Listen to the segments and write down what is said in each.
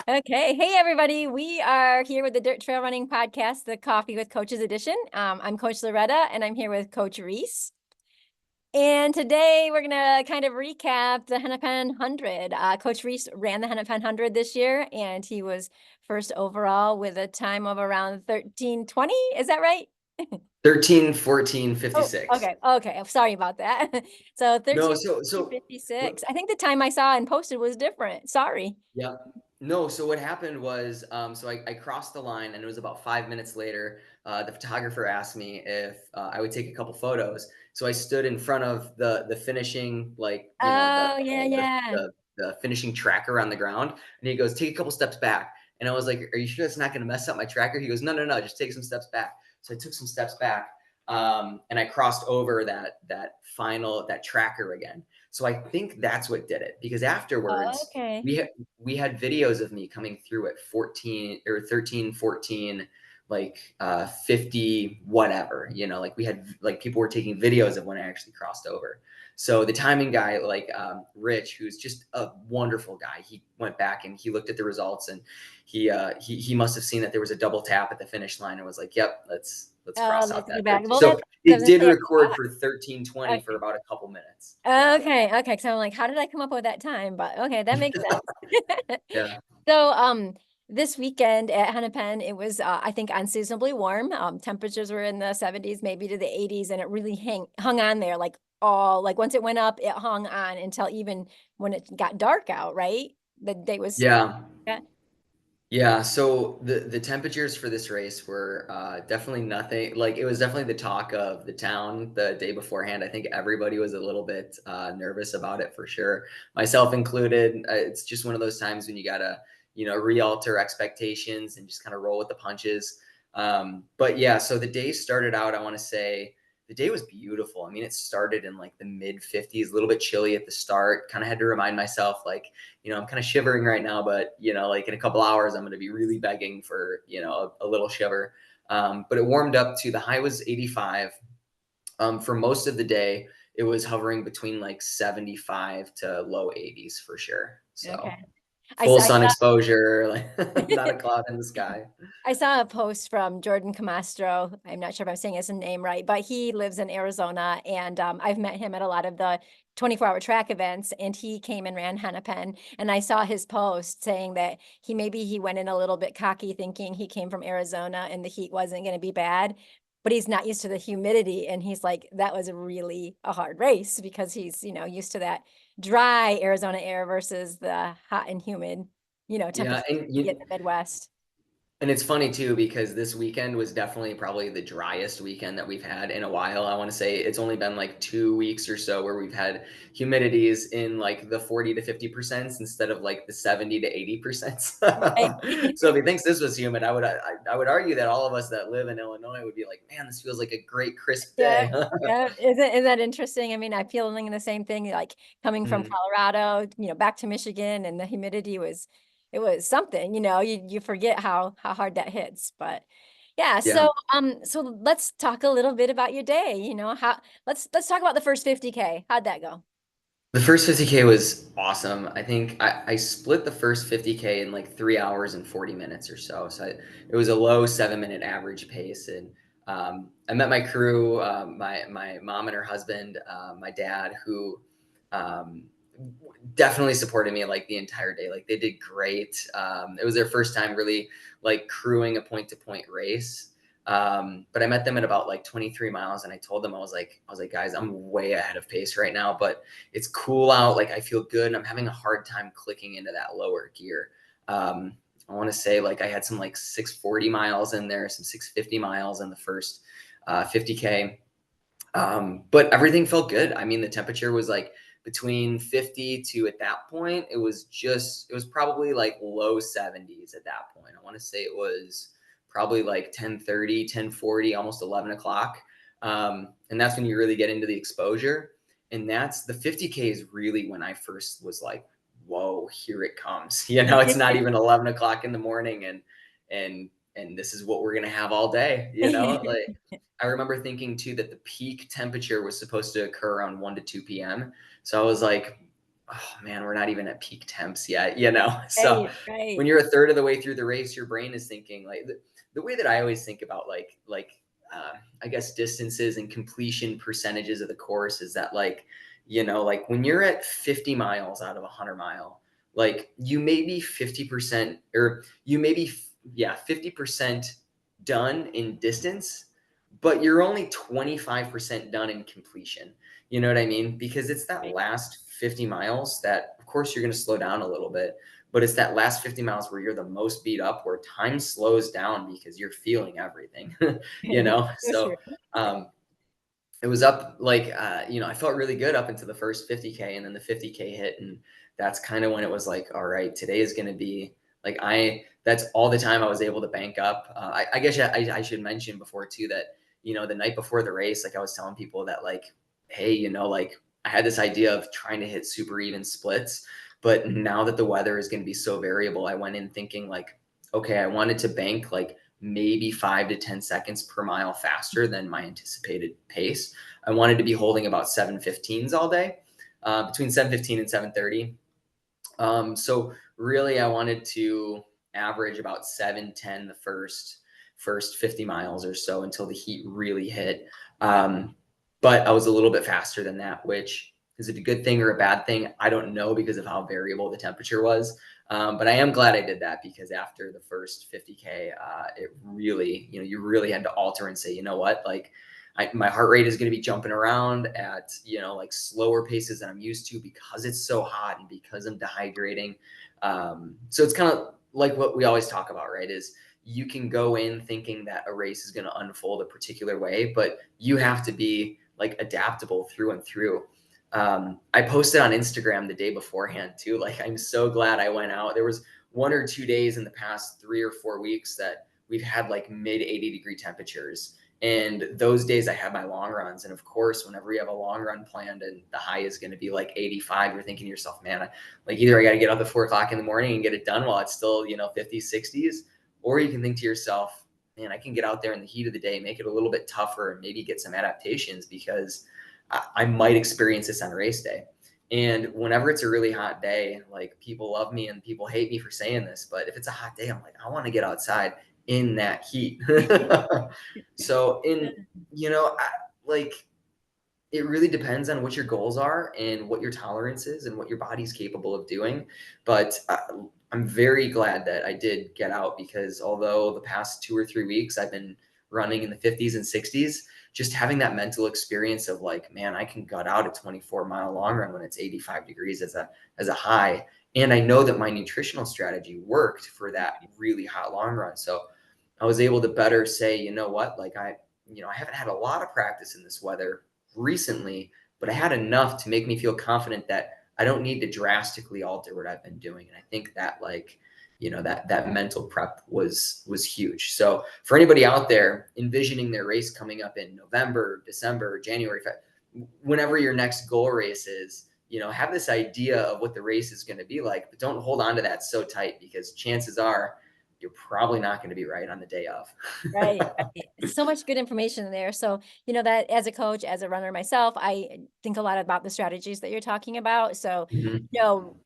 Okay. Hey, everybody. We are here with the Dirt Trail Running Podcast, the Coffee with Coaches edition. I'm Coach Loretta, and I'm here with Coach Reese. And today we're going to kind of recap the Hennepin 100. Coach Reese ran the Hennepin 100 this year, and he was first overall with a time of around 13:20. Is that right? 13, 14, Oh, 56. okay. Okay. Sorry about that. So No, 13, so 56. what? I think the time I saw and posted was different. Sorry. Yeah. No, so what happened was, so I crossed the line, and it was about 5 minutes later. The photographer asked me if I would take a couple photos. So I stood in front of the finishing, like, Oh, yeah, yeah. the finishing tracker on the ground, and he goes, "Take a couple steps back." And I was like, "Are you sure that's not going to mess up my tracker?" He goes, "No, no, no, just take some steps back." So I took some steps back, and I crossed over that tracker again. So I think that's what did it, because Oh, afterwards okay. we had videos of me coming through at 14 or 13, 14, like 50, whatever, like we had, like, people were taking videos of when I actually crossed over. So the timing guy, like Rich, who's just a wonderful guy, he went back and he looked at the results, and he must have seen that there was a double tap at the finish line and was like, "Yep, let's Oh, cross out let's that get back. 13." Well, So that's what I it was did gonna say. record for 13:20 for Okay. about a couple minutes. Yeah. Okay. So I'm like, how did I come up with that time? But okay, that makes sense. Yeah. So, this weekend at Hennepin, it was, I think, unseasonably warm. Temperatures were in the 70s, maybe to the 80s, and it really hung on there, like once it went up, it hung on until even when it got dark out, right? The day was, Yeah. yeah. Yeah, so the temperatures for this race were definitely nothing. Like, it was definitely the talk of the town the day beforehand. I think everybody was a little bit nervous about it, for sure, myself included. It's just one of those times when you gotta, re-alter expectations and just kind of roll with the punches. But yeah, so the day started out, I want to say the day was beautiful. I mean, it started in like the mid 50s, a little bit chilly at the start. Kind of had to remind myself, like, I'm kind of shivering right now, but, like in a couple hours, I'm going to be really begging for, a little shiver. But it warmed up to, the high was 85. For most of the day, it was hovering between like 75 to low 80s for sure. So Okay. I full saw, sun exposure, like not a cloud in the sky. I saw a post from Jordan Camastro. I'm not sure if I'm saying his name right, but he lives in Arizona, and I've met him at a lot of the 24-hour track events, and he came and ran Hennepin. And I saw his post saying that he went in a little bit cocky, thinking he came from Arizona and the heat wasn't going to be bad, but he's not used to the humidity. And he's like, that was really a hard race because he's, used to that dry Arizona air versus the hot and humid, Yeah, temperature you get in the Midwest. and it's funny too, because this weekend was definitely probably the driest weekend that we've had in a while. I want to say it's only been like 2 weeks or so where we've had humidities in like the 40 to 50% instead of like the 70 to 80%. Right. So if he thinks this was humid, I would argue that all of us that live in Illinois would be like, man, this feels like a great crisp Yeah, day. yeah. Isn't that interesting? I mean, I'm feeling the same thing, like coming from Mhm. Colorado, back to Michigan, and the humidity it was something, you forget how hard that hits. But yeah, Yeah. so let's talk a little bit about your day, how let's talk about the first 50K. How'd that go? The first 50K was awesome. I think I split the first 50K in like 3 hours and 40 minutes or so. So it was a low 7 minute average pace. And I met my crew, my mom and her husband, my dad, who um, definitely supported me like the entire day. Like, they did great. It was their first time really like crewing a point to point race. But I met them at about like 23 miles, and I told them, I was like, guys, I'm way ahead of pace right now, but it's cool out. Like, I feel good, and I'm having a hard time clicking into that lower gear. I want to say, like, I had some like 640 miles in there, some 650 miles in the first 50K. But everything felt good. I mean, the temperature was like between 50 to, at that point, it was probably like low 70s at that point. I want to say it was probably like 10:30, 10:40, almost 11 o'clock. And that's when you really get into the exposure. And that's the 50K is really when I first was like, whoa, here it comes. It's not even 11 o'clock in the morning, and this is what we're going to have all day, like, I remember thinking too that the peak temperature was supposed to occur around 1 to 2 p.m. So I was like, oh man, we're not even at peak temps yet, you know? So Right, right, when you're a third of the way through the race, your brain is thinking like the way that I always think about I guess distances and completion percentages of the course is that like, you know, like when you're at 50 miles out of a 100 mile, like you may be 50% or you may be, yeah, 50% done in distance, but you're only 25% done in completion. You know what I mean? Because it's that right. last 50 miles that, of course, you're going to slow down a little bit, but it's that last 50 miles where you're the most beat up, where time slows down because you're feeling everything, you know? So So, true. um, it was up like, you know, I felt really good up into the first 50K, and then the 50K hit. And that's kind of when it was like, all right, today is going to be like, that's all the time I was able to bank up. I guess I should mention before too that, you know, the night before the race, like I was telling people that like, hey, you know, like I had this idea of trying to hit super even splits, but now that the weather is going to be so variable, I went in thinking like, okay, I wanted to bank like maybe 5 to 10 seconds per mile faster than my anticipated pace. I wanted to be holding about 7:15s all day, between 7:15 and 7:30. So really, I wanted to average about 7:10 the first 50 miles or so until the heat really hit. Um, but I was a little bit faster than that, which is it a good thing or a bad thing? I don't know because of how variable the temperature was. But I am glad I did that because after the first 50K, it really, you know, you really had to alter and say, you know what, like my heart rate is going to be jumping around at, you know, like slower paces than I'm used to because it's so hot and because I'm dehydrating. So it's kind of like what we always talk about, right? Is you can go in thinking that a race is going to unfold a particular way, but you have to be like adaptable through and through. I posted on Instagram the day beforehand too. Like, I'm so glad I went out. There was 1 or 2 days in the past 3 or 4 weeks that we've had like mid 80-degree temperatures. And those days I had my long runs. And of course, whenever you have a long run planned and the high is going to be like 85, you're thinking to yourself, man, like either I got to get up at 4 o'clock in the morning and get it done while it's still, you know, 50s, 60s, or you can think to yourself, man, I can get out there in the heat of the day, make it a little bit tougher and maybe get some adaptations because I might experience this on race day. And whenever it's a really hot day, like people love me and people hate me for saying this, but if it's a hot day, I'm like, I want to get outside in that heat. So you know, like it really depends on what your goals are and what your tolerance is and what your body's capable of doing. But I'm very glad that I did get out because although the past 2 or 3 weeks I've been running in the 50s and 60s, just having that mental experience of like, man, I can gut out a 24-mile long run when it's 85 degrees as a high. And I know that my nutritional strategy worked for that really hot long run. So I was able to better say, you know what, like you know, I haven't had a lot of practice in this weather recently, but I had enough to make me feel confident that I don't need to drastically alter what I've been doing. And I think that like, you know, that mental prep was huge. So for anybody out there envisioning their race coming up in November, December, January, whenever your next goal race is, you know, have this idea of what the race is going to be like, but don't hold on to that so tight because chances are you're probably not going to be right on the day of. Right, right. So much good information there. So, you know, that as a coach, as a runner myself, I think a lot about the strategies that you're talking about. So, Mhm. you know,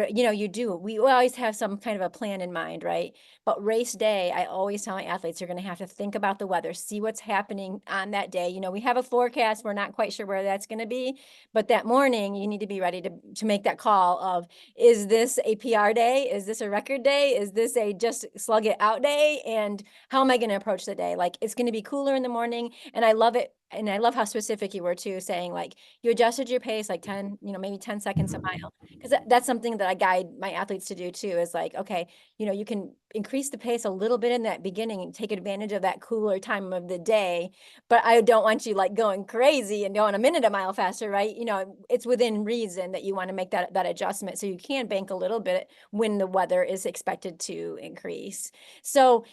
you know, you do. We always have some kind of a plan in mind, right? But race day, I always tell my athletes, you're going to have to think about the weather, see what's happening on that day. You know, we have a forecast. We're not quite sure where that's going to be, but that morning you need to be ready to make that call of, is this a PR day? Is this a record day? Is this a just slug it out day? And how am I going to approach the day? Like, it's going to be cooler in the morning. And I love it. And I love how specific you were too, saying like you adjusted your pace like 10, you know, maybe 10 seconds a mile. Because that's something that I guide my athletes to do too, is like, okay, you know, you can increase the pace a little bit in that beginning and take advantage of that cooler time of the day. But I don't want you like going crazy and going a minute a mile faster, right? You know, it's within reason that you want to make that adjustment so you can bank a little bit when the weather is expected to increase. So,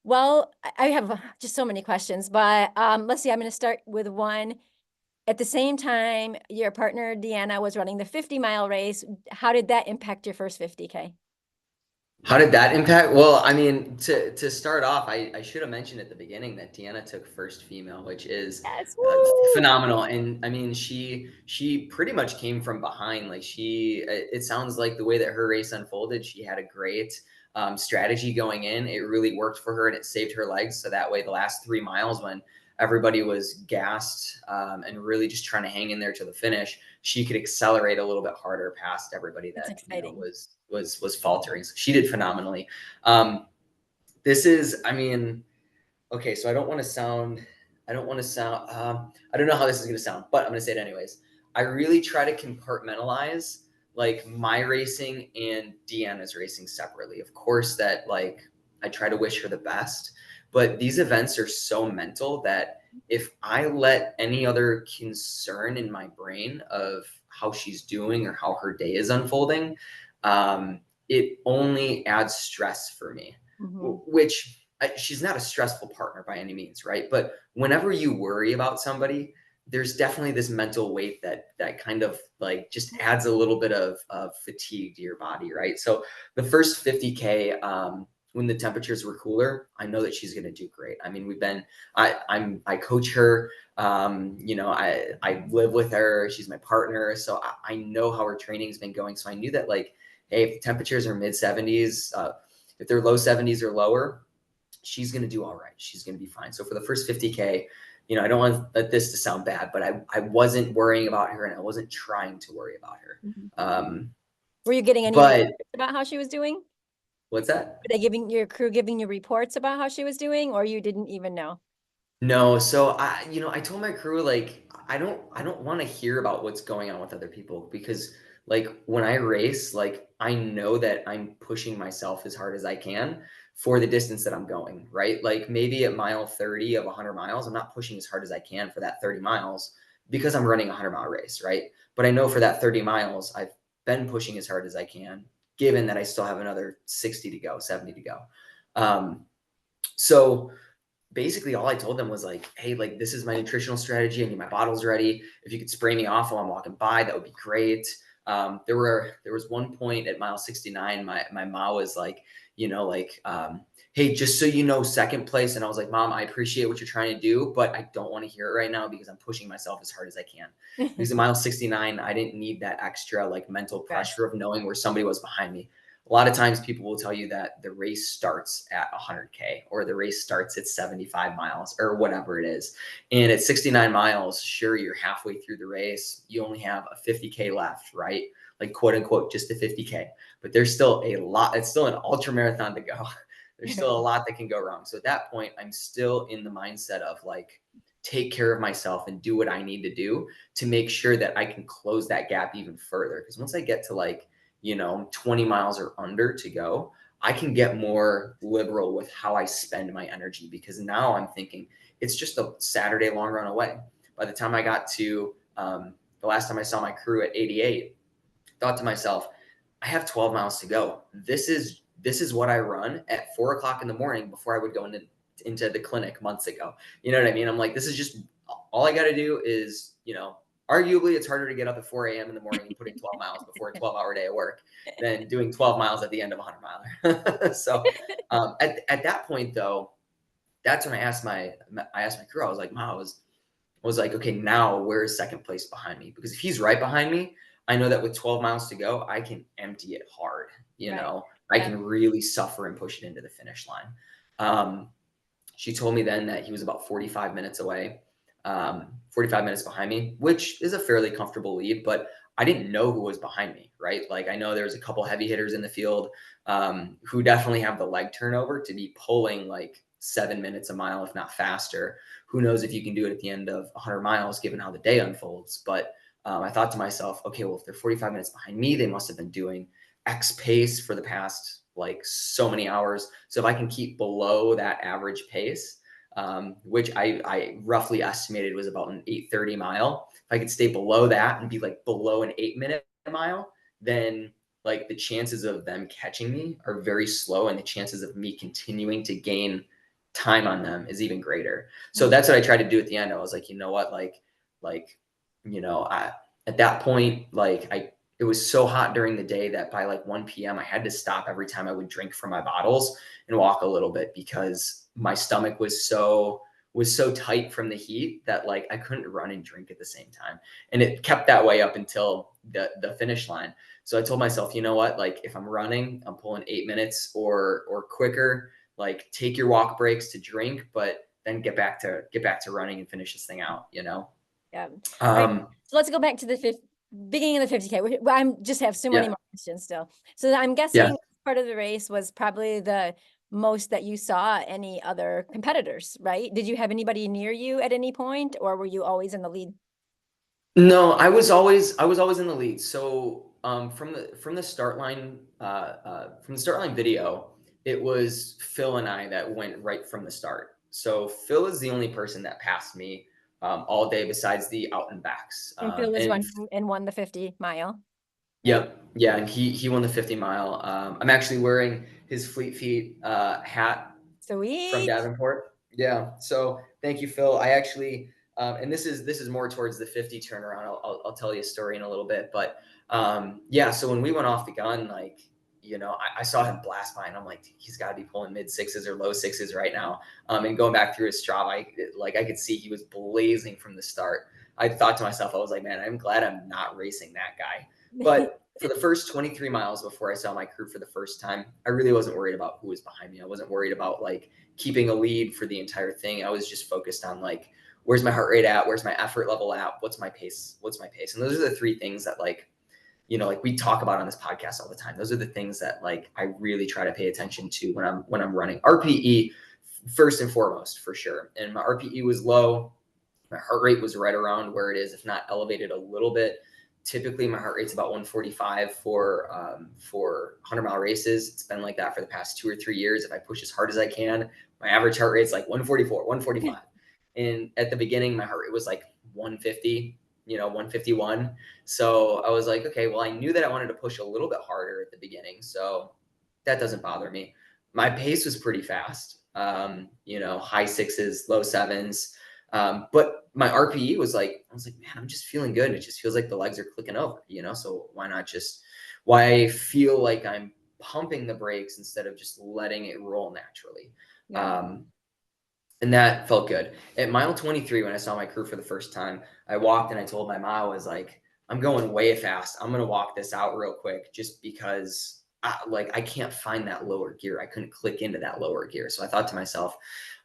well, I have just so many questions, but let's see. I'm going to start with one. At the same time, your partner, Deanna, was running the 50-mile race. How did that impact your first 50K? How did that impact? Well, I mean, to start off, I should have mentioned at the beginning that Deanna took first female, which is Yes, woo! phenomenal. And I mean, she pretty much came from behind. Like it sounds like the way that her race unfolded, she had a great strategy going in. It really worked for her, and it saved her legs. So that way, the last 3 miles, when everybody was gassed and really just trying to hang in there to the finish, she could accelerate a little bit harder past everybody That's that exciting. was faltering. So she did phenomenally. Um, this is, I mean, okay, so I don't want to sound, I don't know how this is going to sound, but I'm going to say it anyways. I really try to compartmentalize like my racing and Deanna's racing separately. Of course, that like I try to wish her the best, but these events are so mental that if I let any other concern in my brain of how she's doing or how her day is unfolding, it only adds stress for me, Hmm. which she's not a stressful partner by any means, right? But whenever you worry about somebody, there's definitely this mental weight that kind of like just adds a little bit of fatigue to your body, right? So the first 50K, when the temperatures were cooler, I know that she's going to do great. I mean, I coach her. I live with her. She's my partner, so I know how her training's been going. So I knew that like, hey, if the temperatures are mid 70s, if they're low 70s or lower, she's going to do all right. She's going to be fine. So for the first 50K, I don't want this to sound bad, but I wasn't worrying about her, and I wasn't trying to worry about her. Mhm. Um, Were you getting any reports but about how she was doing? what's that? Were they giving your crew giving you reports about how she was doing, or you didn't even know? No, so I told my crew like I don't want to hear about what's going on with other people because like when I race, like I know that I'm pushing myself as hard as I can for the distance that I'm going, right? Like maybe at mile 30 of 100 miles, I'm not pushing as hard as I can for that 30 miles because I'm running a 100-mile race, right? But I know for that 30 miles, I've been pushing as hard as I can, given that I still have another 60 to go, 70 to go. So basically all I told them was like, hey, like this is my nutritional strategy. I need my bottles ready. If you could spray me off while I'm walking by, that would be great. There was one point at mile 69, my mom was like, hey, just so you know, second place. And I was like, Mom, I appreciate what you're trying to do, but I don't want to hear it right now because I'm pushing myself as hard as I can. Because at mile 69, I didn't need that extra like mental Gosh. pressure of knowing where somebody was behind me. A lot of times people will tell you that the race starts at 100K or the race starts at 75 miles or whatever it is. And at 69 miles, sure, you're halfway through the race. You only have a 50K left, right? Like quote unquote, just a 50K. But there's still a lot. It's still an ultra marathon to go. There's still a lot that can go wrong. So at that point, I'm still in the mindset of like, take care of myself and do what I need to do to make sure that I can close that gap even further. Because once I get to like, 20 miles or under to go, I can get more liberal with how I spend my energy because now I'm thinking it's just a Saturday long run away. By the time I got to the last time I saw my crew at 88, thought to myself, I have 12 miles to go. This is what I run at 4 o'clock in the morning before I would go into the clinic months ago. You know what I mean? I'm like, this is just all I got to do is, arguably it's harder to get up at 4 a.m. in the morning and putting 12 miles before a 12-hour day of work than doing 12 miles at the end of a 100-miler. So at that point, though, that's when I asked my crew, I was like, Mom, I was like, okay, now where's second place behind me? Because if he's right behind me, I know that with 12 miles to go, I can empty it hard. Right. I Yeah. can really suffer and push it into the finish line. Um, she told me then that he was about 45 minutes away, 45 minutes behind me, which is a fairly comfortable lead, but I didn't know who was behind me, right? Like I know there's a couple heavy hitters in the field who definitely have the leg turnover to be pulling like 7 minutes a mile, if not faster. Who knows if you can do it at the end of 100 miles, given how the day unfolds. But I thought to myself, okay, well, if they're 45 minutes behind me, they must have been doing X pace for the past like so many hours. So if I can keep below that average pace, which I roughly estimated was about an 8:30 mile, if I could stay below that and be like below an 8-minute mile, then like the chances of them catching me are very slow, and the chances of me continuing to gain time on them is even greater. So Mhm. that's what I tried to do at the end. I was like, you know what, like, I at that point, like it was so hot during the day that by like 1 p.m. I had to stop every time I would drink from my bottles and walk a little bit because my stomach was so tight from the heat that like I couldn't run and drink at the same time. And it kept that way up until the finish line. So I told myself, you know what? Like if I'm running, I'm pulling 8 minutes or quicker. Like take your walk breaks to drink, but then get back to running and finish this thing out, you know? Yeah. All right. Um, So let's go back to the beginning of the 50K. I'm just have so many yeah. more questions still. So I'm Yeah. guessing part of the race was probably the most that you saw any other competitors, right? Did you have anybody near you at any point, or were you always in the lead? No, I was always in the lead. So from the start line video, it was Phil and I that went right from the start. So Phil is the only person that passed me all day besides the out and backs. And Phil was And running and won the 50 mile, right? yep, yeah, and he won the 50 mile. I'm actually wearing his Fleet Feet hat from Sweet. Davenport. Yeah. So thank you, Phil. I actually, and this is more towards the 50 turnaround. I'll tell you a story in a little bit, but yeah. So when we went off the gun, like I saw him blast by, and I'm like, he's got to be pulling mid sixes or low sixes right now. And going back through his Strava, I could see he was blazing from the start. I thought to myself, I was like, man, I'm glad I'm not racing that guy. But for the first 23 miles before I saw my crew for the first time, I really wasn't worried about who was behind me. I wasn't worried about like keeping a lead for the entire thing. I was just focused on like, where's my heart rate at? Where's my effort level at? What's my pace? What's my pace? And those are the three things that like, like we talk about on this podcast all the time. Those are the things that like I really try to pay attention to when I'm running. RPE first and foremost, for sure. And my RPE was low. My heart rate was right around where it is, if not elevated a little bit. Typically, my heart rate's about 145 for 100-mile races. It's been like that for the past 2 or 3 years. If I push as hard as I can, my average heart rate's like 144, 145. And at the beginning, my heart rate was like 150, 151. So I was like, okay, well, I knew that I wanted to push a little bit harder at the beginning. So that doesn't bother me. My pace was pretty fast, high sixes, low sevens. But my RPE was like, I was like, man, I'm just feeling good. It just feels like the legs are clicking over, so why feel like I'm pumping the brakes instead of just letting it roll naturally. Yeah. And that felt good. At mile 23, when I saw my crew for the first time, I walked and I told my mom, I was like, I'm going way fast. I'm going to walk this out real quick just because I can't find that lower gear. I couldn't click into that lower gear. So I thought to myself,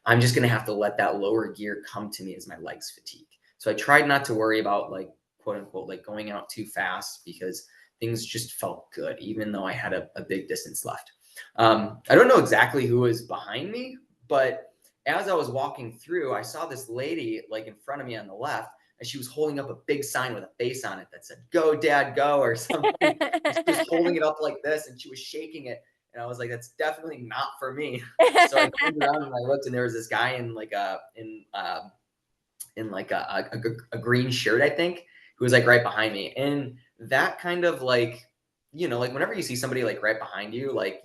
I'm just going to have to let that lower gear come to me as my legs fatigue. So I tried not to worry about like, quote unquote, like going out too fast because things just felt good, even though I had a big distance left. I don't know exactly who was behind me, but as I was walking through, I saw this lady like in front of me on the left, and she was holding up a big sign with a face on it that said, "Go, Dad, go," or something. And she was holding it up like this, and she was shaking it. And I was like, that's definitely not for me. So I turned around and I looked, and there was this guy in like a green shirt, I think, who was like right behind me. And that kind of like, like whenever you see somebody like right behind you, like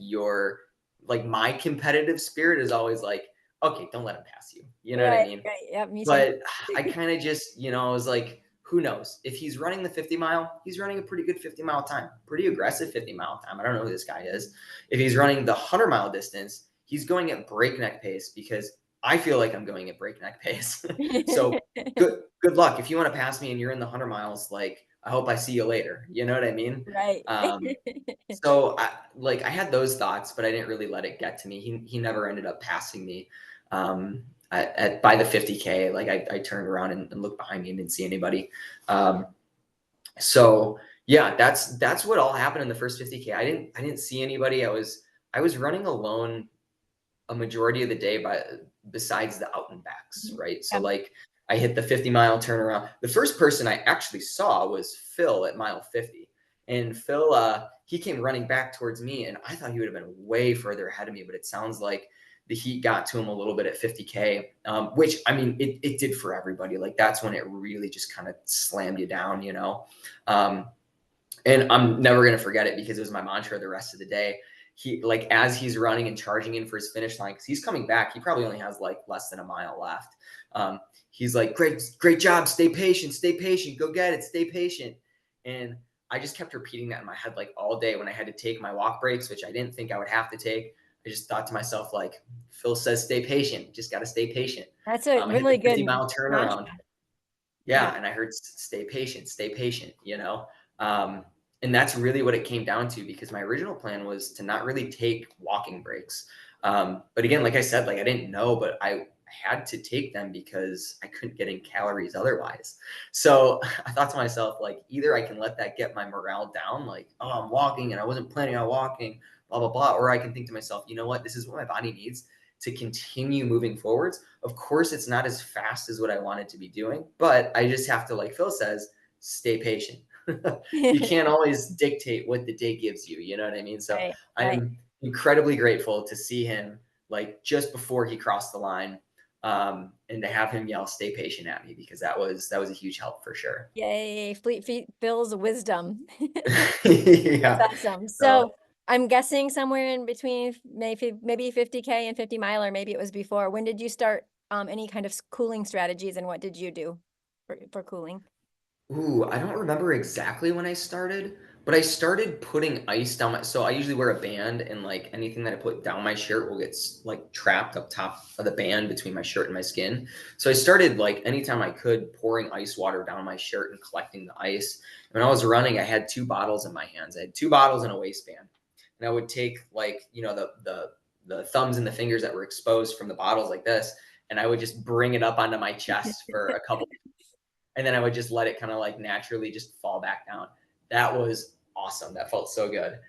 my competitive spirit is always like, okay, don't let him pass you. You know what I Right, mean? right. Yeah, me too. But I kind of just, I was like, who knows? If he's running the 50 mile, he's running a pretty good 50-mile time, pretty aggressive 50-mile time. I don't know who this guy is. If he's running the 100-mile distance, he's going at breakneck pace because I feel like I'm going at breakneck pace. So good luck. If you want to pass me and you're in the 100 miles, like, I hope I see you later. You know what I mean? Right. So I had those thoughts, but I didn't really let it get to me. He never ended up passing me. By the 50K, like I turned around and looked behind me and didn't see anybody. So yeah, that's what all happened in the first 50K. I didn't see anybody. I was running alone a majority of the day besides the out and backs, right? So Yeah. like I hit the 50-mile turnaround. The first person I actually saw was Phil at mile 50. And Phil, he came running back towards me, and I thought he would have been way further ahead of me, but it sounds like the heat got to him a little bit at 50K, which, I mean, it did for everybody. Like, that's when it really just kind of slammed you down, and I'm never going to forget it because it was my mantra the rest of the day. He, like, as he's running and charging in for his finish line, because he's coming back, he probably only has like less than a mile left. He's like, great job. Stay patient, go get it. Stay patient. And I just kept repeating that in my head like all day when I had to take my walk breaks, which I didn't think I would have to take. I just thought to myself, like, Phil says, stay patient. Just got to stay patient. That's a I hit the really good 50-mile mantra. turnaround. Yeah. Yeah, and I heard stay patient, you know? Um, and that's really what it came down to because my original plan was to not really take walking breaks. But again, like I said, like I didn't know, but I had to take them because I couldn't get in calories otherwise. So I thought to myself, like, either I can let that get my morale down, like, oh, I'm walking and I wasn't planning on walking, blah, blah, blah. Or I can think to myself, you know what? This is what my body needs to continue moving forwards. Of course, it's not as fast as what I wanted to be doing, but I just have to, like Phil says, stay patient. You can't always dictate what the day gives you. You know what I mean? So Right, I right. am incredibly grateful to see him like just before he crossed the line, and to have him yell "Stay patient" at me because that was a huge help for sure. Yay, Fleet Feet Phil's wisdom. That's Yeah. awesome. So So I'm guessing somewhere in between maybe 50K and 50 mile, or maybe it was before. When did you start any kind of cooling strategies, and what did you do for cooling? ooh, I don't remember exactly when I started, but I started putting ice down my so I usually wear a band and like anything that I put down my shirt will get like trapped up top of the band between my shirt and my skin. So I started like anytime I could pouring ice water down my shirt and collecting the ice. When I was running, I had two bottles in my hands. I had two bottles and a waistband. And I would take like, the thumbs and the fingers that were exposed from the bottles like this, and I would just bring it up onto my chest for a couple and then I would just let it kind of like naturally just fall back down. That was awesome. That felt so good.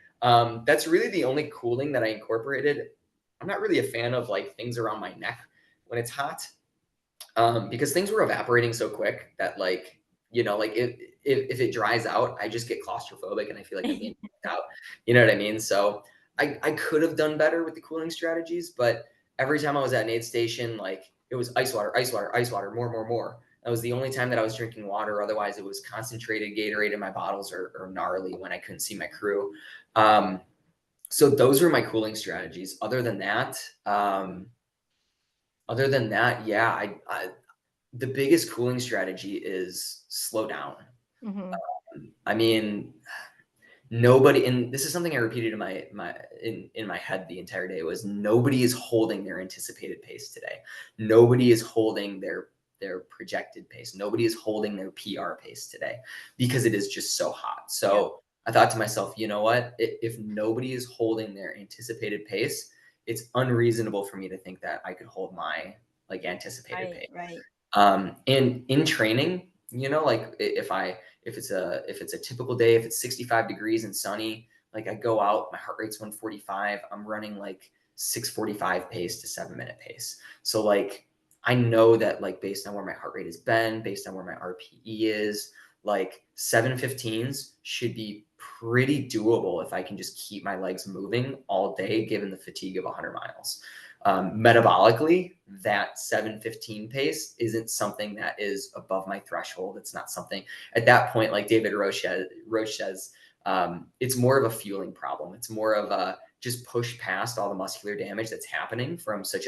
That's really the only cooling that I incorporated. I'm not really a fan of like things around my neck when it's hot, because things were evaporating so quick that like like if it dries out, I just get claustrophobic and I feel like I'm being knocked out. You know what I mean? So I could have done better with the cooling strategies, but every time I was at an aid station, like it was ice water, ice water, ice water, more, more, more. That was the only time that I was drinking water. Otherwise, it was concentrated Gatorade in my bottles or gnarly when I couldn't see my crew. Um, so those were my cooling strategies. Yeah, the biggest cooling strategy is slow down. Hmm. I mean, nobody, and this is something I repeated in my head the entire day, was nobody is holding their anticipated pace today. Nobody is holding their projected pace. Nobody is holding their PR pace today because it is just so hot. Yep. So I thought to myself, you know what? If nobody is holding their anticipated pace, it's unreasonable for me to think that I could hold my like anticipated Right, pace. right. And in training, like if it's a typical day, if it's 65 degrees and sunny, like I go out, my heart rate's 145, I'm running like 6:45 pace to 7-minute pace. So like I know that like based on where my heart rate has been, based on where my RPE is, like 7:15s should be pretty doable if I can just keep my legs moving all day, given the fatigue of 100 miles. Metabolically, that 7:15 pace isn't something that is above my threshold. It's not something at that point, like David Roche says, it's more of a fueling problem. It's more of a just push past all the muscular damage that's happening from such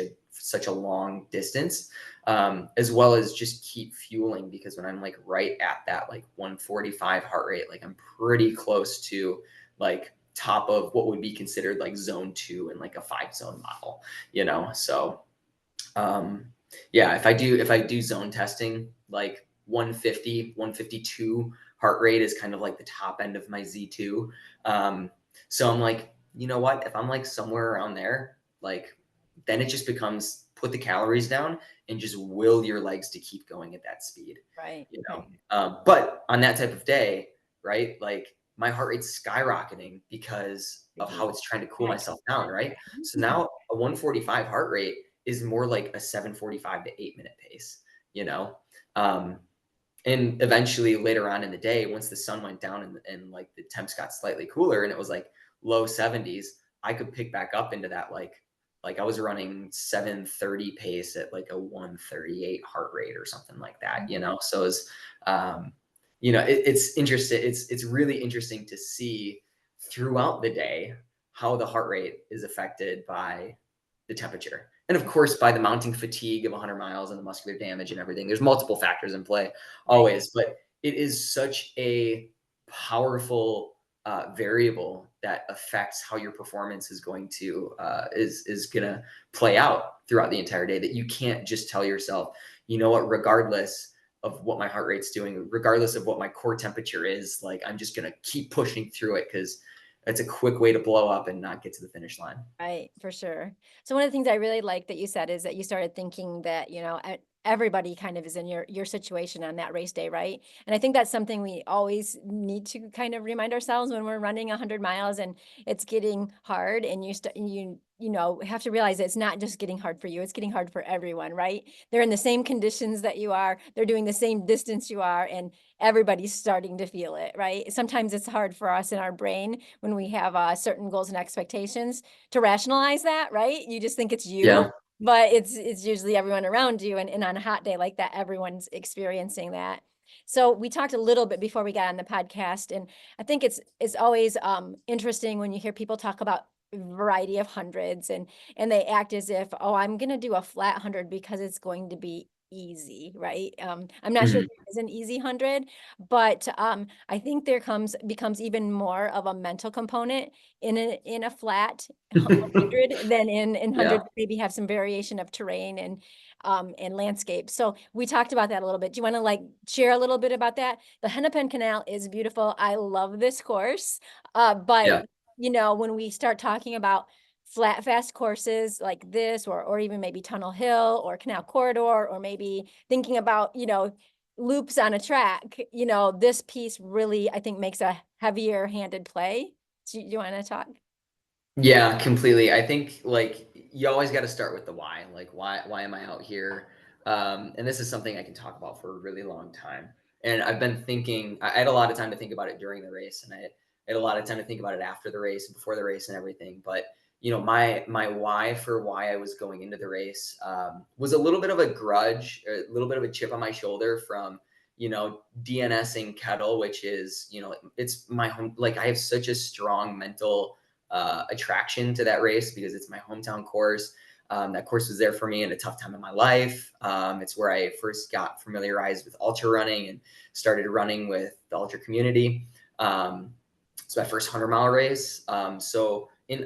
a long distance, as well as just keep fueling, because when I'm like right at that like 145 heart rate, like I'm pretty close to like top of what would be considered like zone 2 in like a 5-zone model, so um yeah, if I do zone testing, like 150 152 heart rate is kind of like the top end of my Z2. So I'm like, you know what, if I'm like somewhere around there, like then it just becomes put the calories down and just will your legs to keep going at that speed, Right, you know right. but on that type of day, right, like my heart rate's skyrocketing because The of how heat. it's trying to cool Right. myself down, right? So Mhm. now a 145 heart rate is more like a 7:45 to 8-minute pace, you know? Um, and eventually later on in the day, once the sun went down and like the temps got slightly cooler and it was like low 70s, I could pick back up into that like I was running 7:30 pace at like a 138 heart rate or something like that, Mhm. So it's um, it's interesting. It's really interesting to see throughout the day how the heart rate is affected by the temperature. And of course, by the mounting fatigue of 100 miles and the muscular damage and everything. There's multiple factors in play Right. always, but it is such a powerful variable that affects how your performance is going to play out throughout the entire day, that you can't just tell yourself, you know what, regardless of what my heart rate's doing, regardless of what my core temperature is, like I'm just going to keep pushing through it, because that's a quick way to blow up and not get to the finish line. Right, for sure. So one of the things I really like that you said is that you started thinking that, everybody kind of is in your situation on that race day, right? And I think that's something we always need to kind of remind ourselves when we're running 100 miles and it's getting hard, and have to realize that it's not just getting hard for you, it's getting hard for everyone, right? They're in the same conditions that you are, they're doing the same distance you are, and everybody's starting to feel it, right? Sometimes it's hard for us in our brain when we have certain goals and expectations to rationalize that, right? You just think it's you, Yeah. but it's usually everyone around you, and on a hot day like that, everyone's experiencing that. So we talked a little bit before we got on the podcast, and I think it's always interesting when you hear people talk about variety of hundreds, and they act as if, oh, I'm gonna do a flat 100 because it's going to be easy, right? I'm not sure Mhm. there is an easy 100, but I think becomes even more of a mental component in a flat 100 than in Yeah. 100 that maybe have some variation of terrain and landscape. So we talked about that a little bit. Do you want to like share a little bit about that? The Hennepin Canal is beautiful. I love this course. But Yeah. when we start talking about flat fast courses like this, or even maybe Tunnel Hill or Canal Corridor, or maybe thinking about, loops on a track, this piece really, I think, makes a heavier handed play. Do you want to talk? Yeah, completely. I think like you always got to start with the why. Like why am I out here? And this is something I can talk about for a really long time. And I've been thinking. I had a lot of time to think about it during the race, and I had a lot of time to think about it after the race and before the race and everything. But my why for why I was going into the race was a little bit of a grudge, a little bit of a chip on my shoulder from DNSing Kettle, which is it's my home. Like I have such a strong mental attraction to that race because it's my hometown course. That course was there for me in a tough time in my life. It's where I first got familiarized with ultra running and started running with the ultra community. It's my first 100-mile race.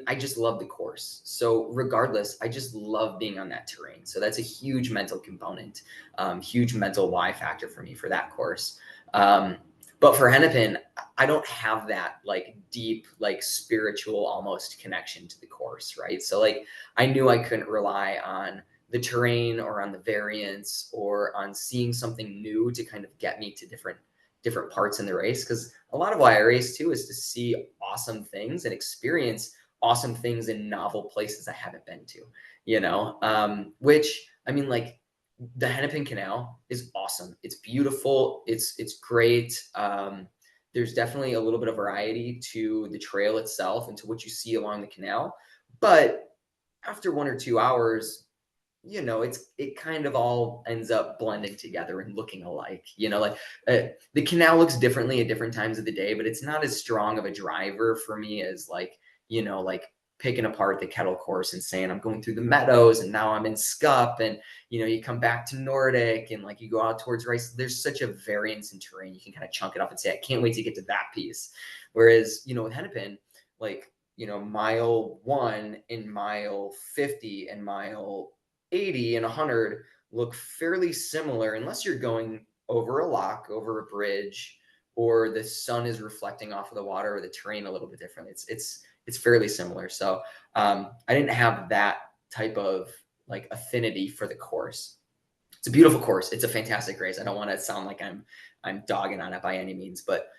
I just love the course. So regardless, I just love being on that terrain. So that's a huge mental component, huge mental why factor for me for that course. But for Hennepin, I don't have that like deep, like spiritual almost connection to the course, right? So like I knew I couldn't rely on the terrain or on the variance or on seeing something new to kind of get me to different parts in the race, because a lot of why I race too is to see awesome things and experience awesome things in novel places I haven't been to, which I mean, like the Hennepin Canal is awesome. It's beautiful. It's great. There's definitely a little bit of variety to the trail itself and to what you see along the canal. But after 1 or 2 hours, it kind of all ends up blending together and looking alike. The canal looks differently at different times of the day, but it's not as strong of a driver for me as like picking apart the Kettle course and saying I'm going through the meadows and now I'm in Scup, and you come back to Nordic and like you go out towards Rice. There's such a variance in terrain. You can kind of chunk it up and say I can't wait to get to that piece. Whereas with Hennepin, like mile 1 and mile 50 and mile 80 and 100 look fairly similar unless you're going over a lock, over a bridge, or the sun is reflecting off of the water or the terrain a little bit differently. It's fairly similar. So I didn't have that type of like affinity for the course. It's a beautiful course. It's a fantastic race. I don't want to sound like I'm dogging on it by any means, but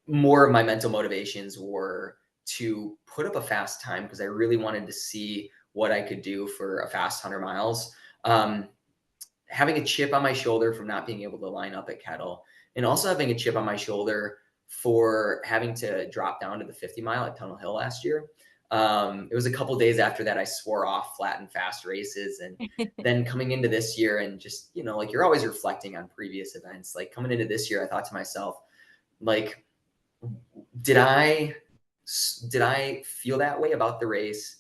more of my mental motivations were to put up a fast time because I really wanted to see what I could do for a fast 100 miles. Um, Having a chip on my shoulder from not being able to line up at Kettle, and also having a chip on my shoulder for having to drop down to the 50-mile at Tunnel Hill last year. It was a couple days after that I swore off flat and fast races, and then coming into this year and just like you're always reflecting on previous events. Like coming into this year, I thought to myself, like, did I feel that way about the race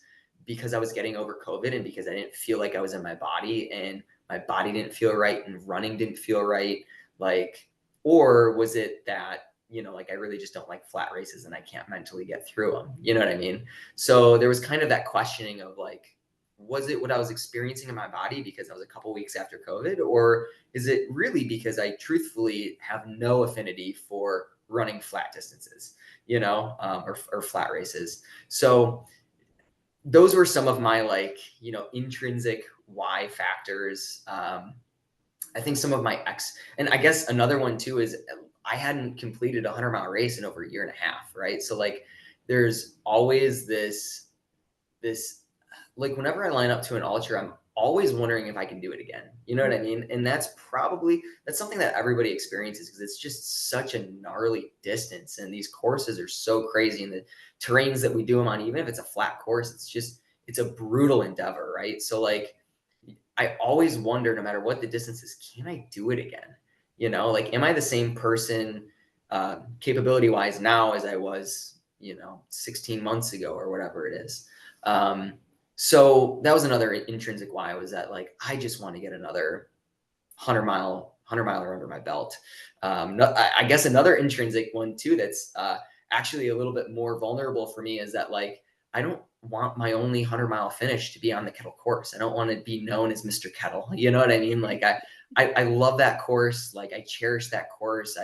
because I was getting over COVID and because I didn't feel like I was in my body and my body didn't feel right and running didn't feel right? Like, or was it that like I really just don't like flat races and I can't mentally get through them. You know what I mean? So there was kind of that questioning of like, was it what I was experiencing in my body because I was a couple weeks after COVID, or is it really because I truthfully have no affinity for running flat distances, or flat races? So those were some of my like, intrinsic why factors. I think some of my and I guess another one too is I hadn't completed a 100-mile race in over a year and a half, right? So like there's always this like whenever I line up to an ultra, I'm always wondering if I can do it again. You know what I mean? And that's something that everybody experiences because it's just such a gnarly distance and these courses are so crazy and the terrains that we do them on, even if it's a flat course, it's a brutal endeavor, right? So like I always wonder, no matter what the distance is, can I do it again? Like, am I the same person capability wise now as I was, 16 months ago or whatever it is? So that was another intrinsic why was that like, I just want to get another 100 miler under my belt. I guess another intrinsic one too, that's actually a little bit more vulnerable for me is that like, I don't want my only 100-mile finish to be on the Kettle course. I don't want to be known as Mr. Kettle. You know what I mean? Like I love that course. Like I cherish that course.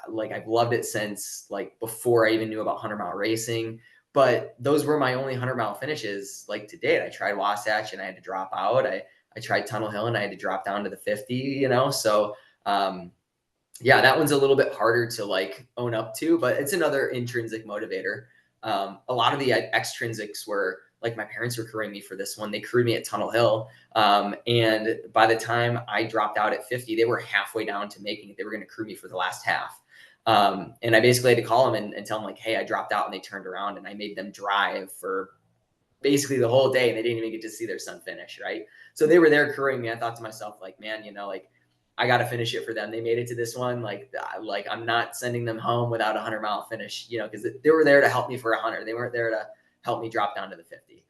Like I've loved it since like before I even knew about 100-mile racing. But those were my only 100-mile finishes. Like to date, I tried Wasatch and I had to drop out. I tried Tunnel Hill and I had to drop down to the 50. So yeah, that one's a little bit harder to like own up to, but it's another intrinsic motivator. A lot of the extrinsics were like my parents were crewing me for this one. They crewed me at Tunnel Hill. And by the time I dropped out at 50, they were halfway down to making it. They were going to crew me for the last half. And I basically had to call them and tell them like, hey, I dropped out, and they turned around and I made them drive for basically the whole day and they didn't even get to see their son finish. Right. So they were there crewing me. I thought to myself like, man, like I got to finish it for them. They made it to this one. Like I'm not sending them home without a 100-mile finish, because they were there to help me for 100. They weren't there to help me drop down to the 50.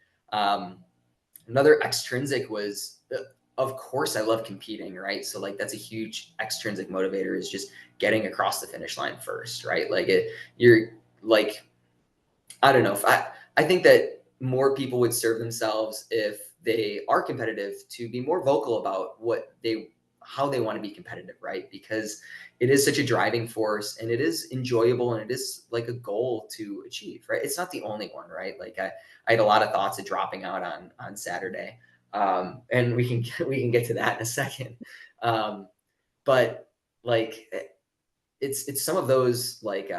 Another extrinsic was, of course, I love competing, right? So like that's a huge extrinsic motivator is just getting across the finish line first, right? Like you're like, I don't know if I think that more people would serve themselves if they are competitive to be more vocal about how they want to be competitive, right? Because it is such a driving force and it is enjoyable and it is like a goal to achieve, right? It's not the only one, right? Like I had a lot of thoughts of dropping out on Saturday. And we can get to that in a second. But like it's some of those like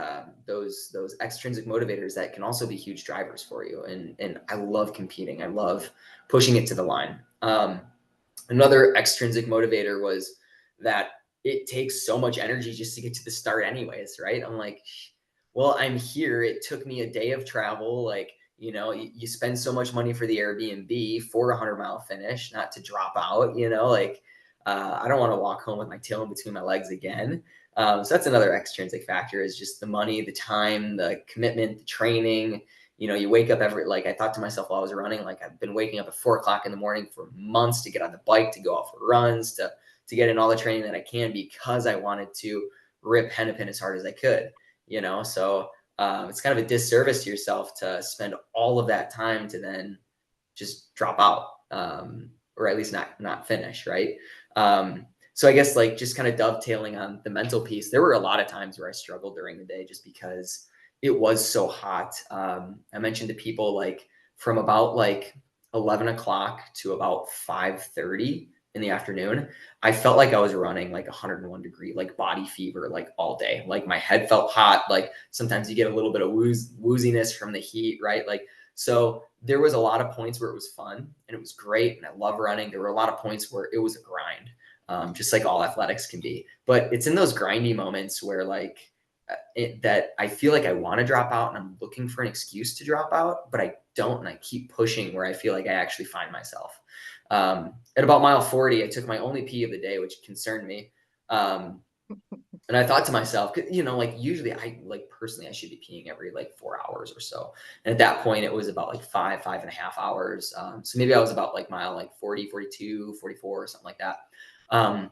those extrinsic motivators that can also be huge drivers for you. And I love competing. I love pushing it to the line. Another extrinsic motivator was that it takes so much energy just to get to the start anyways, right? I'm like, well, I'm here. It took me a day of travel. Like, you spend so much money for the Airbnb for a 100-mile finish, not to drop out, like, I don't want to walk home with my tail in between my legs again. So that's another extrinsic factor is just the money, the time, the commitment, the training. You wake up like I thought to myself while I was running, like I've been waking up at 4 o'clock in the morning for months to get on the bike, to go out for runs, to get in all the training that I can because I wanted to rip Hennepin as hard as I could, so it's kind of a disservice to yourself to spend all of that time to then just drop out, or at least not finish. Right. So I guess like just kind of dovetailing on the mental piece, there were a lot of times where I struggled during the day just because it was so hot. I mentioned to people like from about like 11 o'clock to about 5:30 in the afternoon, I felt like I was running like 101 degree, like body fever, like all day. Like my head felt hot. Like sometimes you get a little bit of wooziness from the heat, right? Like, so there was a lot of points where it was fun and it was great. And I love running. There were a lot of points where it was a grind, just like all athletics can be. But it's in those grindy moments where like that I feel like I want to drop out and I'm looking for an excuse to drop out, but I don't. And I keep pushing where I feel like I actually find myself. At about mile 40, I took my only pee of the day, which concerned me. And I thought to myself, like usually personally, I should be peeing every like 4 hours or so. And at that point it was about like 5.5 hours. So maybe I was about like mile like 40, 42, 44 or something like that.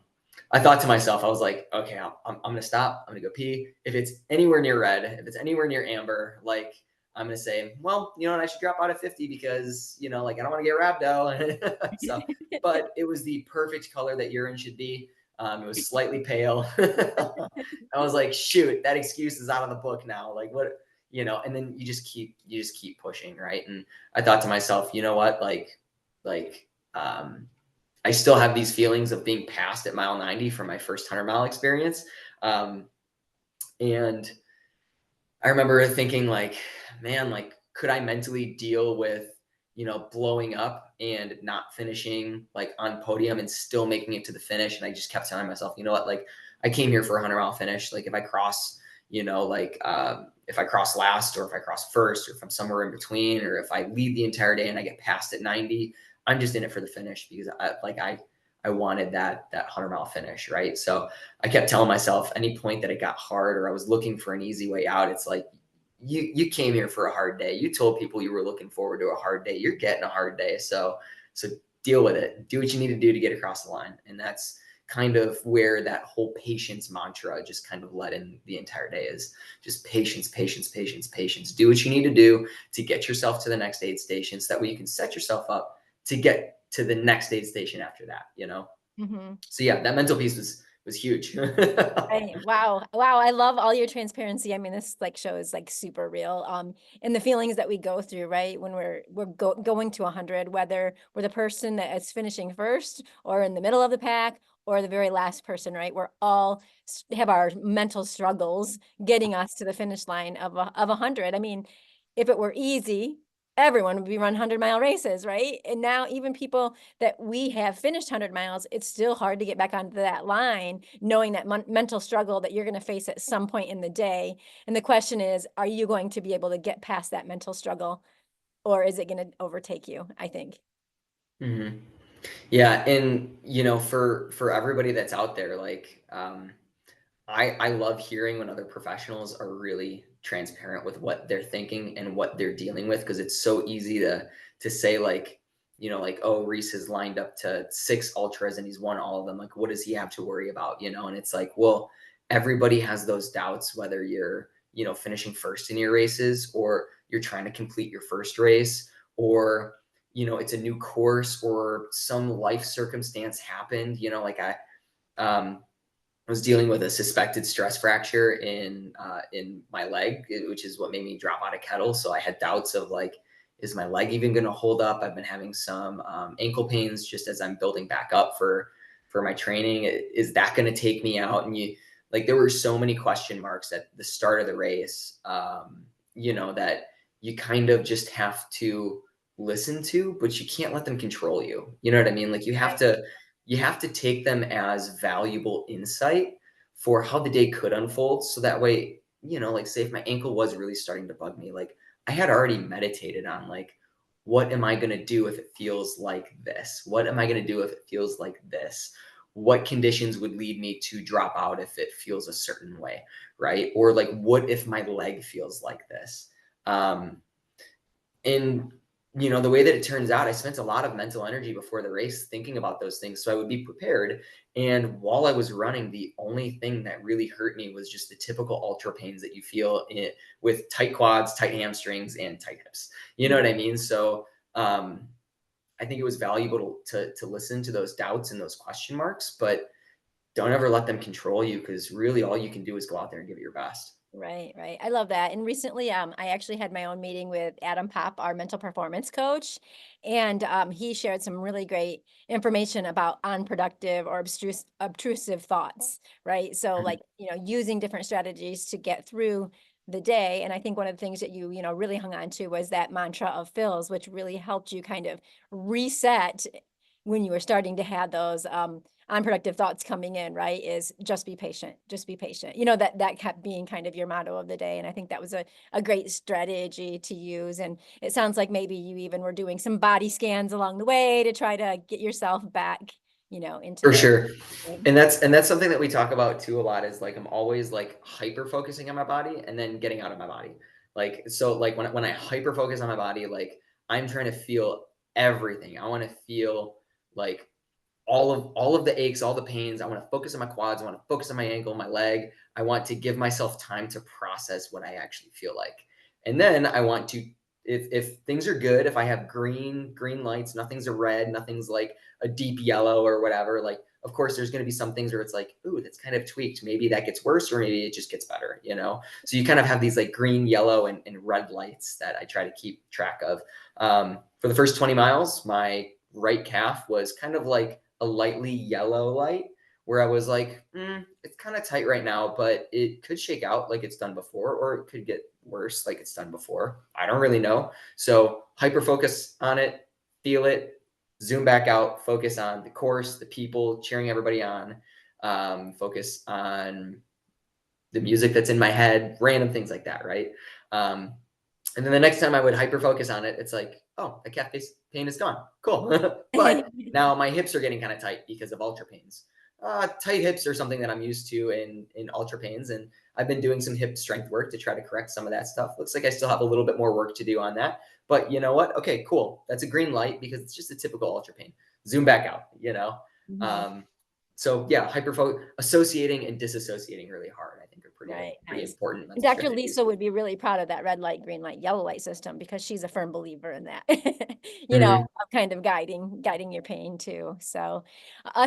I thought to myself, I was like, okay, I'm going to stop. I'm going to go pee. If it's anywhere near red, if it's anywhere near amber, like I'm going to say, well, you know what, I should drop out at 50 because, you know, like I don't want to get rhabdo. So, but it was the perfect color that urine should be. It was slightly pale. I was like, shoot, that excuse is out of the book now. Like what, you know, and then you just keep pushing. Right. And I thought to myself, you know what, like, I still have these feelings of being passed at mile 90 from my first 100-mile experience. Um, and I remember thinking like, man, like, could I mentally deal with, you know, blowing up and not finishing like on podium and still making it to the finish? And I just kept telling myself, you know what, like I came here for a 100-mile finish. Like if I cross, you know, like if I cross last or if I cross first or if I'm somewhere in between or if I lead the entire day and I get passed at 90, I'm just in it for the finish because I wanted that 100-mile finish, right? So I kept telling myself any point that it got hard or I was looking for an easy way out, it's like you came here for a hard day. You told people you were looking forward to a hard day. You're getting a hard day. So deal with it. Do what you need to do to get across the line. And that's kind of where that whole patience mantra just kind of led in the entire day is just patience, patience, patience, patience. Do what you need to do to get yourself to the next aid station so that way you can set yourself up to get to the next aid station after that, you know? Mhm. So yeah, that mental piece was huge. Right. Wow. Wow. I love all your transparency. I mean, this like shows like super real. And the feelings that we go through, right? When we're going to 100, whether we're the person that is finishing first or in the middle of the pack or the very last person, right? We're all have our mental struggles getting us to the finish line of 100. I mean, if it were easy, everyone would be run 100-mile races, right? And now even people that we have finished 100 miles, it's still hard to get back onto that line, knowing that mental struggle that you're going to face at some point in the day. And the question is, are you going to be able to get past that mental struggle, or is it going to overtake you? I think. Mhm. Yeah, and you know, for everybody that's out there, like I love hearing when other professionals are really transparent with what they're thinking and what they're dealing with because it's so easy to say like, you know, like, oh, Reese has lined up to 6 ultras and he's won all of them. Like, what does he have to worry about? You know, and it's like, well, everybody has those doubts, whether you're, you know, finishing first in your races or you're trying to complete your first race or, you know, it's a new course or some life circumstance happened, you know, like I was dealing with a suspected stress fracture in my leg, which is what made me drop out of kettle. So I had doubts of like, is my leg even going to hold up? I've been having some ankle pains just as I'm building back up for my training. Is that going to take me out? And you like, there were so many question marks at the start of the race, you know, that you kind of just have to listen to, but you can't let them control you. You know what I mean? Like Right. you have to take them as valuable insight for how the day could unfold. So that way, you know, like say if my ankle was really starting to bug me, like I had already meditated on like, what am I going to do if it feels like this? What am I going to do if it feels like this? What conditions would lead me to drop out if it feels a certain way? Right. Or like, what if my leg feels like this? Um, and you know the way that it turns out, I spent a lot of mental energy before the race thinking about those things so I would be prepared. And while I was running, the only thing that really hurt me was just the typical ultra pains that you feel with tight quads, tight hamstrings, and tight hips, you know what I mean? So I think it was valuable to listen to those doubts and those question marks, but don't ever let them control you because really all you can do is go out there and give it your best. Right, right. I love that. And recently, I actually had my own meeting with Adam Pop, our mental performance coach, and he shared some really great information about unproductive or obtrusive thoughts. Right. So, Mhm. like using different strategies to get through the day. And I think one of the things that you really hung on to was that mantra of Phil's, which really helped you kind of reset when you were starting to have those unproductive thoughts coming in, right? Is just be patient, just be patient. That kept being kind of your motto of the day. And I think that was a great strategy to use. And it sounds like maybe you even were doing some body scans along the way to try to get yourself back, into For the sure. thing. And that's something that we talk about too a lot is like I'm always like hyper focusing on my body and then getting out of my body. Like so like when I hyper focus on my body, like I'm trying to feel everything. I want to feel like all of the aches, all the pains. I want to focus on my quads. I want to focus on my ankle, my leg. I want to give myself time to process what I actually feel like. And then I want to, if things are good, if I have green lights, nothing's a red, nothing's like a deep yellow or whatever, like of course there's going to be some things where it's like, ooh, that's kind of tweaked. Maybe that gets worse or maybe it just gets better, you know? So you kind of have these like green, yellow, and red lights that I try to keep track of. For the first 20 miles, my right calf was kind of like a lightly yellow light where I was like, it's kind of tight right now, but it could shake out like it's done before, or it could get worse like it's done before. I don't really know. So hyper focus on it, feel it, zoom back out, focus on the course, the people, cheering everybody on, focus on the music that's in my head, random things like that, right? Um, and then the next time I would hyper focus on it, it's like, oh, the calf pain is gone. Cool. But now my hips are getting kind of tight because of ultra pains. Tight hips are something that I'm used to in ultra pains. And I've been doing some hip strength work to try to correct some of that stuff. Looks like I still have a little bit more work to do on that. But you know what? Okay, cool. That's a green light because it's just a typical ultra pain. Zoom back out, you know? Mhm. Um, so yeah, associating and disassociating really hard, I think are Right, pretty nice. important And mental Dr. strategies. Lisa would be really proud of that red light, green light, yellow light system because she's a firm believer in that. You know, Mhm. of kind of guiding your pain too. So,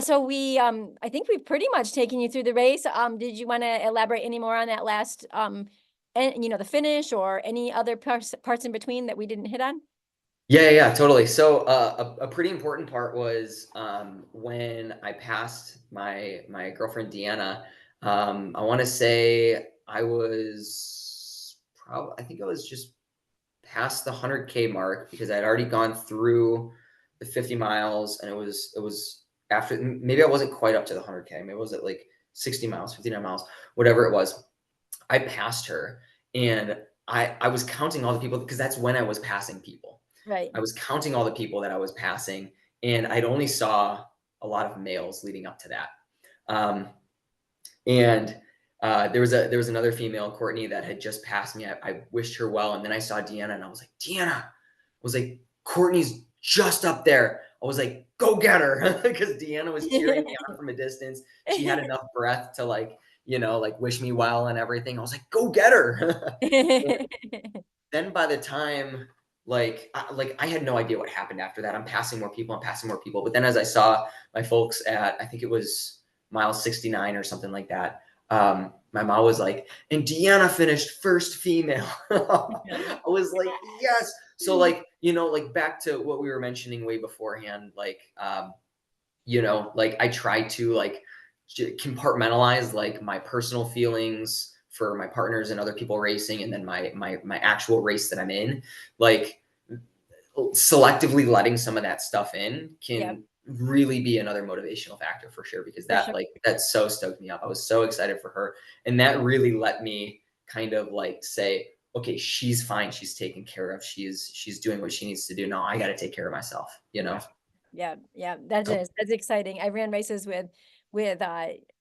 so I think we've pretty much taken you through the race. Did you want to elaborate any more on that last, and the finish or any other parts in between that we didn't hit on? Yeah, totally. So a pretty important part was when I passed my girlfriend Deanna. I want to say I was probably I think I was just past the 100K mark because I'd already gone through the 50 miles, and it was after maybe I wasn't quite up to the 100K. Maybe it was at like 60 miles, 59 miles, whatever it was. I passed her, and I was counting all the people because that's when I was passing people. Right. I was counting all the people that I was passing, and I'd only saw a lot of males leading up to that. Um, and there was another female, Courtney, that had just passed me. I wished her well, and then I saw Deanna, and I was like, Deanna, I was like, Courtney's just up there. I was like, go get her, because Deanna was cheering me on from a distance. She had enough breath to like, like wish me well and everything. I was like, go get her. Then by the time like I had no idea what happened after that. I'm passing more people, I'm passing more people. But then as I saw my folks at I think it was mile 69 or something like that, my mom was like, and Deanna finished first female. I was like, yes. So like, like back to what we were mentioning way beforehand, like like I try to like compartmentalize like my personal feelings for my partners and other people racing, and then my actual race that I'm in. Like selectively letting some of that stuff in Yep, can really be another motivational factor for sure, because for sure. that so stoked me up. I was so excited for her, and that really let me kind of like say, okay, she's fine, she's taken care of, she's doing what she needs to do. Now I got to take care of myself, Yeah, that's exciting. I ran races with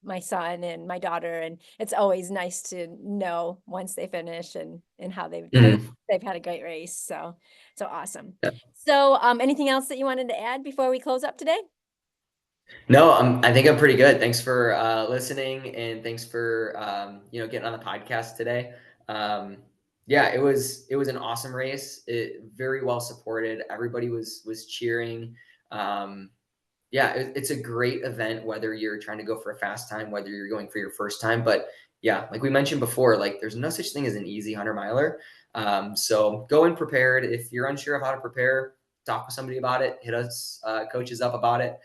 my son and my daughter, and it's always nice to know once they finish and how Mhm. they've had a great race. So awesome. Yeah. So anything else that you wanted to add before we close up today? No, I think I'm pretty good. Thanks for listening, and thanks for getting on the podcast today. Um, yeah, it was an awesome race. It very well supported. Everybody was cheering. Um, yeah, it's a great event, whether you're trying to go for a fast time, whether you're going for your first time. But yeah, like we mentioned before, like there's no such thing as an easy 100 miler. So go in prepared. If you're unsure of how to prepare, talk with somebody about it. Hit us coaches up about it.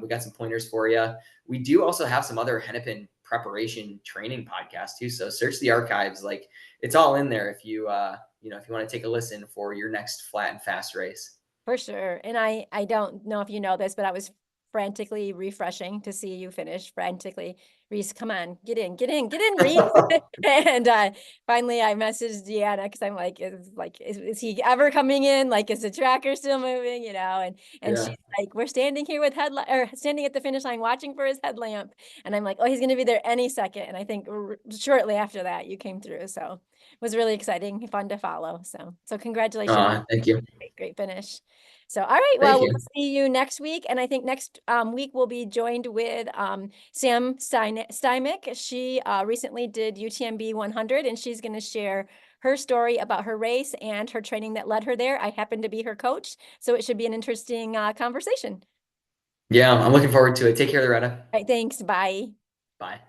We got some pointers for you. We do also have some other Hennepin preparation training podcasts too. So search the archives. Like it's all in there if you if you want to take a listen for your next flat and fast race. For sure. And I don't know if you know this, but I was frantically refreshing to see you finish frantically. Reese, come on, get in, Reese. And finally I messaged Deanna because I'm is he ever coming in? Like, is the tracker still moving? And Yeah. she's like, we're standing here with headlight or standing at the finish line watching for his headlamp. And I'm like, oh, he's gonna be there any second. And I think shortly after that you came through. So it was really exciting, fun to follow. So congratulations. Thank you. Great finish. So, all right, Thank well, we'll you. see you next week. And I think next week we'll be joined with Sam Stymick. She recently did UTMB 100, and she's going to share her story about her race and her training that led her there. I happen to be her coach, so it should be an interesting conversation. Yeah, I'm looking forward to it. Take care, Loretta. All right, thanks. Bye. Bye.